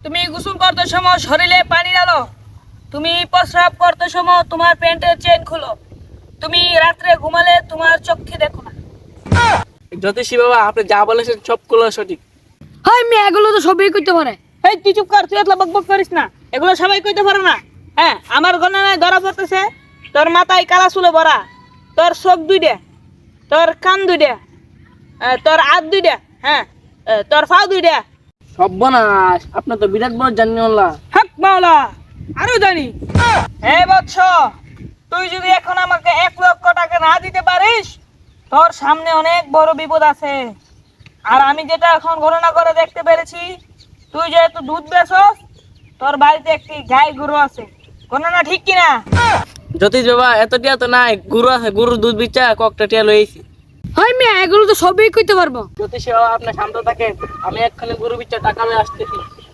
তুমি গোসল করতে সময় শরীরে পানি ঢালো, তুমি প্রস্রাব করতে সময় তোমার প্যান্টের চেন খুলো, তুমি রাত্রে ঘুমালে তোমার চোখে দেখো না। জ্যোতিষী বাবা, আপনি যা বলেছেন সবগুলো সঠিক। হয় মেয়ে, এগুলো তো সবই করতে পারে। এই তুই চুপ কর, তুই এতলা বকবক করিস না, এগুলো সবাই কইতে পারে না। হ্যাঁ, আমার গণনায় ধরা পড়তেছে তোর মাথায় কালা চুলে ভরা, তোর চোখ দুইটা, তোর কান দুইটা, তোর হাত দুইটা, হ্যাঁ, তোর পা দুইটা। সর্বনাশ, আপনার তো বিরাট বড় জানি আল্লাহ। হক মাওলা, আরো জানি। হে বৎস, তুই যদি এখন আমাকে 1,00,000 টাকা না দিতে পারিস, তোর সামনে অনেক বড় বিপদ আছে। আর আমি যেটা এখন গণনা করে দেখতে পেরেছি, তুই যেহেতু দুধ বেচস, তোর বাড়িতে একটি গাই গরু আছে। গণনা ঠিক কিনা? জ্যোতিষ বাবা, এত টিয়া তো নাই, গরু আছে, গরুর দুধ বিচা ককটা টিয়া লইছি। হয় মেয়ে, এগুলো তো সবই করতে পারবো। জ্যোতিষী বাবা, আপনি শান্ত থাকেন, আমি এক্ষুনি গরু বিচা টাকা লয়ে আসতেছি।